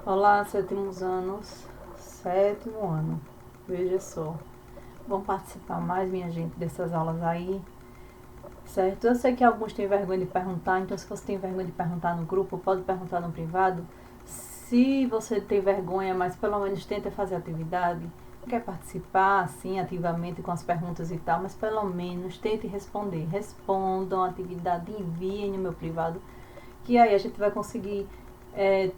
Olá, sétimos anos, sétimo ano. Veja só. Vão participar mais, minha gente, dessas aulas aí, certo? Eu sei que alguns têm vergonha de perguntar, então se você tem vergonha de perguntar no grupo, pode perguntar no privado. Se você tem vergonha, mas pelo menos tenta fazer atividade, quer participar, assim, ativamente com as perguntas e tal, mas pelo menos tente responder. Respondam a atividade, enviem no meu privado, que aí a gente vai conseguir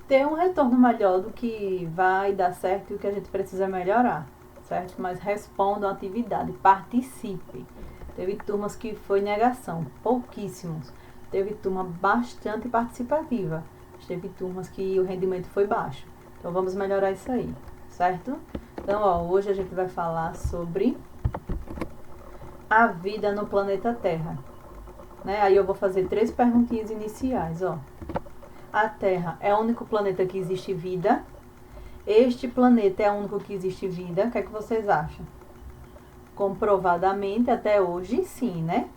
ter um retorno melhor do que vai dar certo e o que a gente precisa melhorar, certo? Mas respondam a atividade, participe. Teve turmas que foi negação, pouquíssimos. Teve turma bastante participativa. Teve turmas que o rendimento foi baixo. Então vamos melhorar isso aí, certo? Então, hoje a gente vai falar sobre a vida no planeta Terra. Né? Aí eu vou fazer 3 perguntinhas iniciais, A Terra é o único planeta que existe vida? Este planeta é o único que existe vida? O que é que vocês acham? Comprovadamente, até hoje, sim, né?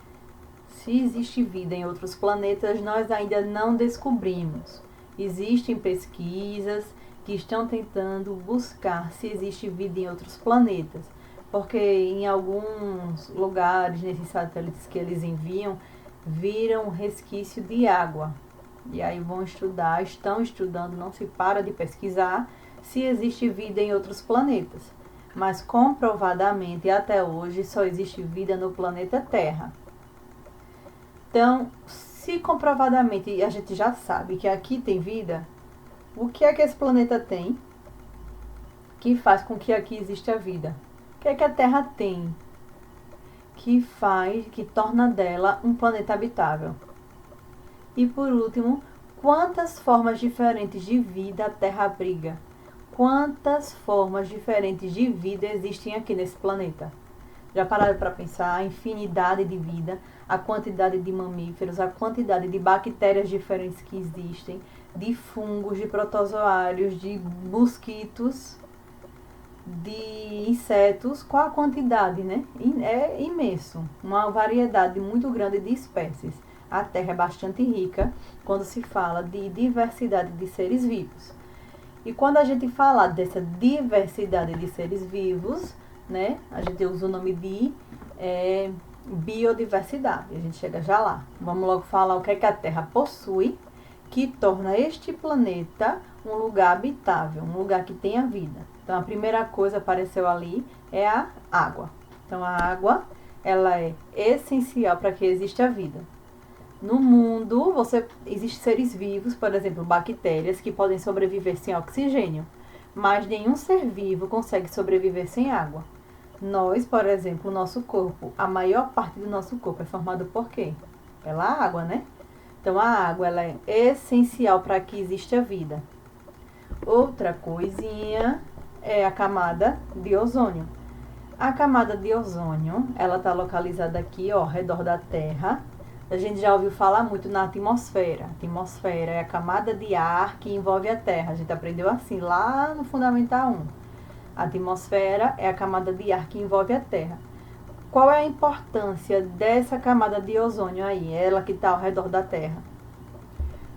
Se existe vida em outros planetas, nós ainda não descobrimos. Existem pesquisas que estão tentando buscar se existe vida em outros planetas. Porque em alguns lugares, nesses satélites que eles enviam, viram um resquício de água. E aí vão estudar, estão estudando, não se para de pesquisar se existe vida em outros planetas. Mas comprovadamente, até hoje, só existe vida no planeta Terra. Então, se comprovadamente a gente já sabe que aqui tem vida, o que é que esse planeta tem que faz com que aqui exista vida? O que é que a Terra tem que torna dela um planeta habitável? E por último, quantas formas diferentes de vida a Terra abriga? Quantas formas diferentes de vida existem aqui nesse planeta? Já pararam para pensar a infinidade de vida, a quantidade de mamíferos, a quantidade de bactérias diferentes que existem, de fungos, de protozoários, de mosquitos, de insetos, qual a quantidade, né? É imenso, uma variedade muito grande de espécies. A Terra é bastante rica quando se fala de diversidade de seres vivos. E quando a gente fala dessa diversidade de seres vivos, né, a gente usa o nome de biodiversidade. A gente chega já lá. Vamos logo falar o que é que a Terra possui que torna este planeta um lugar habitável, um lugar que tenha vida. Então, a primeira coisa que apareceu ali é a água. Então, a água, ela é essencial para que exista vida. No mundo, existem seres vivos, por exemplo, bactérias, que podem sobreviver sem oxigênio, mas nenhum ser vivo consegue sobreviver sem água. Nós, por exemplo, o nosso corpo, a maior parte do nosso corpo é formado por quê? Pela água, né? Então, a água ela é essencial para que exista vida. Outra coisinha é a camada de ozônio. A camada de ozônio, ela está localizada aqui, ao redor da Terra. A gente já ouviu falar muito na atmosfera. A atmosfera é a camada de ar que envolve a Terra. A gente aprendeu assim lá no Fundamental 1. A atmosfera é a camada de ar que envolve a Terra. Qual é a importância dessa camada de ozônio aí? Ela que está ao redor da Terra.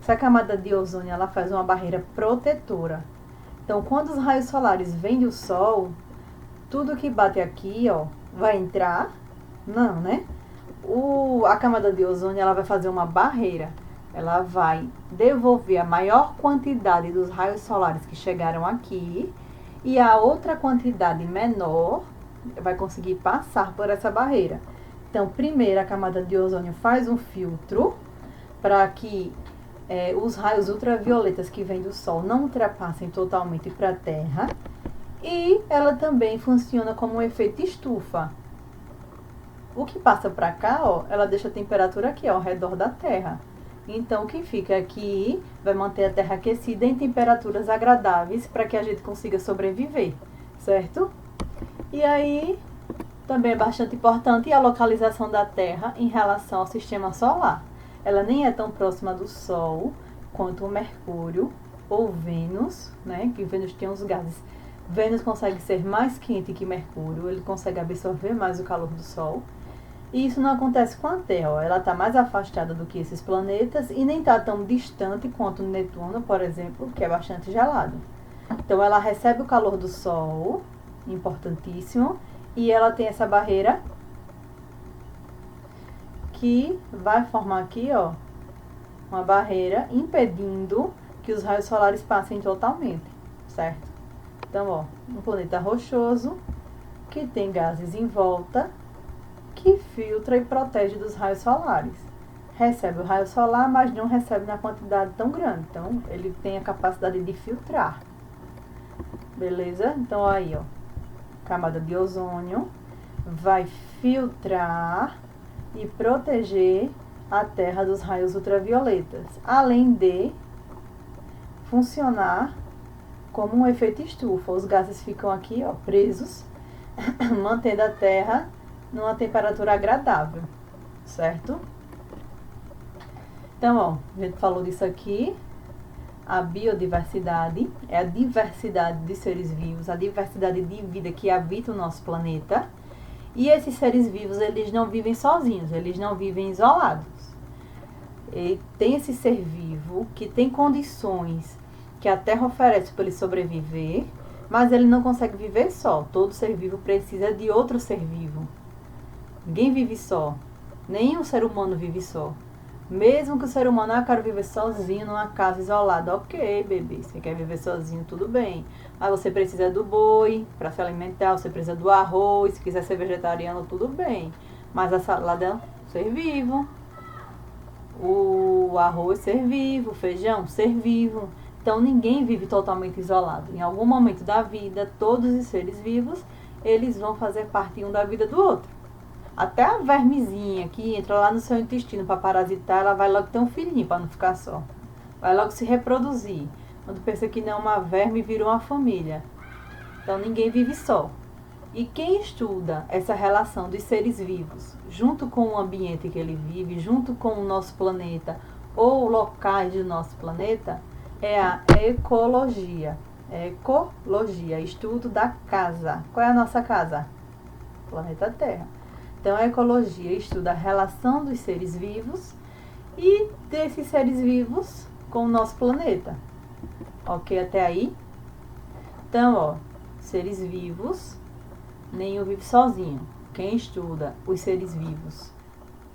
Essa camada de ozônio ela faz uma barreira protetora. Então, quando os raios solares vêm do Sol, tudo que bate aqui, vai entrar? Não, né? A camada de ozônio ela vai fazer uma barreira. Ela vai devolver a maior quantidade dos raios solares que chegaram aqui e a outra quantidade menor vai conseguir passar por essa barreira. Então, primeiro a camada de ozônio faz um filtro para que os raios ultravioletas que vêm do Sol não ultrapassem totalmente para a Terra. E ela também funciona como um efeito estufa. O que passa para cá, ela deixa a temperatura aqui, ao redor da Terra. Então, o que fica aqui vai manter a Terra aquecida em temperaturas agradáveis para que a gente consiga sobreviver, certo? E aí, também é bastante importante a localização da Terra em relação ao sistema solar. Ela nem é tão próxima do Sol quanto o Mercúrio ou Vênus, né? Que Vênus tem os gases. Vênus consegue ser mais quente que Mercúrio, ele consegue absorver mais o calor do Sol. E isso não acontece com a Terra, ela está mais afastada do que esses planetas e nem está tão distante quanto Netuno, por exemplo, que é bastante gelado. Então, ela recebe o calor do sol, importantíssimo, e ela tem essa barreira que vai formar aqui, ó, uma barreira impedindo que os raios solares passem totalmente, certo? Então, ó, um planeta rochoso que tem gases em volta, que filtra e protege dos raios solares. Recebe o raio solar, mas não recebe na quantidade tão grande. Então, ele tem a capacidade de filtrar. Beleza? Então, aí, ó, camada de ozônio vai filtrar e proteger a Terra dos raios ultravioletas, além de funcionar como um efeito estufa. Os gases ficam aqui, ó, presos, mantendo a Terra numa temperatura agradável, certo? Então, ó, a gente falou disso aqui. A biodiversidade é a diversidade de seres vivos, a diversidade de vida que habita o nosso planeta. E esses seres vivos, eles não vivem sozinhos, eles não vivem isolados. E tem esse ser vivo que tem condições que a Terra oferece para ele sobreviver, mas ele não consegue viver só. Todo ser vivo precisa de outro ser vivo. Ninguém vive só. Nem o ser humano vive só. Mesmo que o ser humano, eu quero viver sozinho numa casa isolada. Ok, bebê, você quer viver sozinho, tudo bem. Mas você precisa do boi para se alimentar, você precisa do arroz, se quiser ser vegetariano, tudo bem. Mas a salada é um ser vivo. O arroz, ser vivo. O feijão, ser vivo. Então, ninguém vive totalmente isolado. Em algum momento da vida, todos os seres vivos, eles vão fazer parte um da vida do outro. Até a vermezinha que entra lá no seu intestino para parasitar, ela vai logo ter um filhinho para não ficar só. Vai logo se reproduzir. Quando pensa que não é uma verme, vira uma família. Então, ninguém vive só. E quem estuda essa relação dos seres vivos, junto com o ambiente que ele vive, junto com o nosso planeta, ou locais do nosso planeta, é a ecologia. Ecologia, estudo da casa. Qual é a nossa casa? Planeta Terra. Então, a ecologia estuda a relação dos seres vivos e desses seres vivos com o nosso planeta. Ok até aí? Então, ó, seres vivos, nenhum vive sozinho. Quem estuda os seres vivos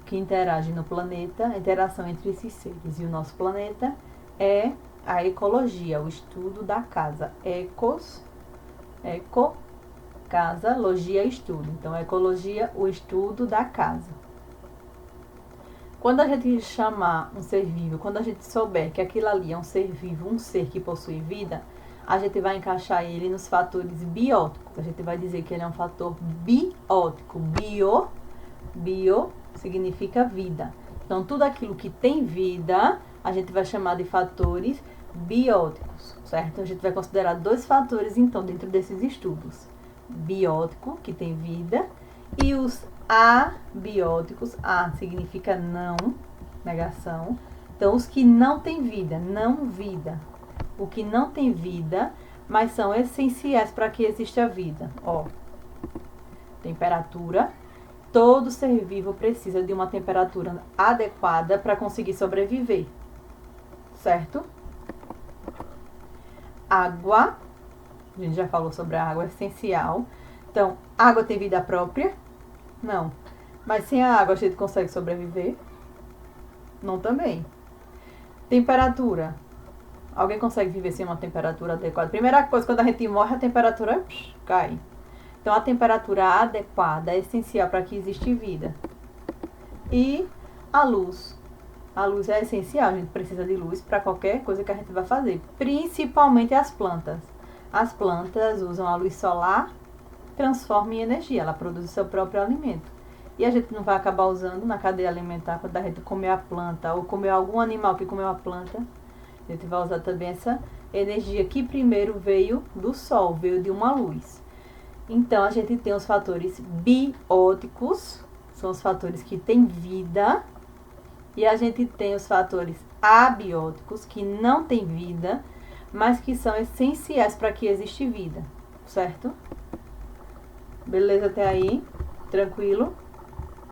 que interagem no planeta, a interação entre esses seres e o nosso planeta, é a ecologia, o estudo da casa. Casa, logia, estudo. Então, a ecologia, o estudo da casa. Quando a gente chamar um ser vivo, quando a gente souber que aquilo ali é um ser vivo, um ser que possui vida, a gente vai encaixar ele nos fatores bióticos. A gente vai dizer que ele é um fator biótico. Bio significa vida. Então, tudo aquilo que tem vida, a gente vai chamar de fatores bióticos, certo? A gente vai considerar 2 fatores, então, dentro desses estudos. Biótico, que tem vida, e os abióticos. A significa não, negação. Então, os que não têm vida, não vida. O que não tem vida, mas são essenciais para que exista a vida. Ó, temperatura. Todo ser vivo precisa de uma temperatura adequada para conseguir sobreviver, certo? Água. A gente já falou sobre a água, é essencial. Então, água tem vida própria? Não. Mas sem a água a gente consegue sobreviver? Não também. Temperatura. Alguém consegue viver sem uma temperatura adequada? Primeira coisa, quando a gente morre, a temperatura cai. Então, a temperatura adequada é essencial para que exista vida. E a luz. A luz é essencial, a gente precisa de luz para qualquer coisa que a gente vai fazer. Principalmente as plantas. As plantas usam a luz solar, transformam em energia, ela produz o seu próprio alimento. E a gente não vai acabar usando na cadeia alimentar quando a gente comer a planta ou comer algum animal que comeu a planta. A gente vai usar também essa energia que primeiro veio do sol, veio de uma luz. Então, a gente tem os fatores bióticos, são os fatores que têm vida, e a gente tem os fatores abióticos, que não têm vida, mas que são essenciais para que exista vida, certo? Beleza até aí? Tranquilo?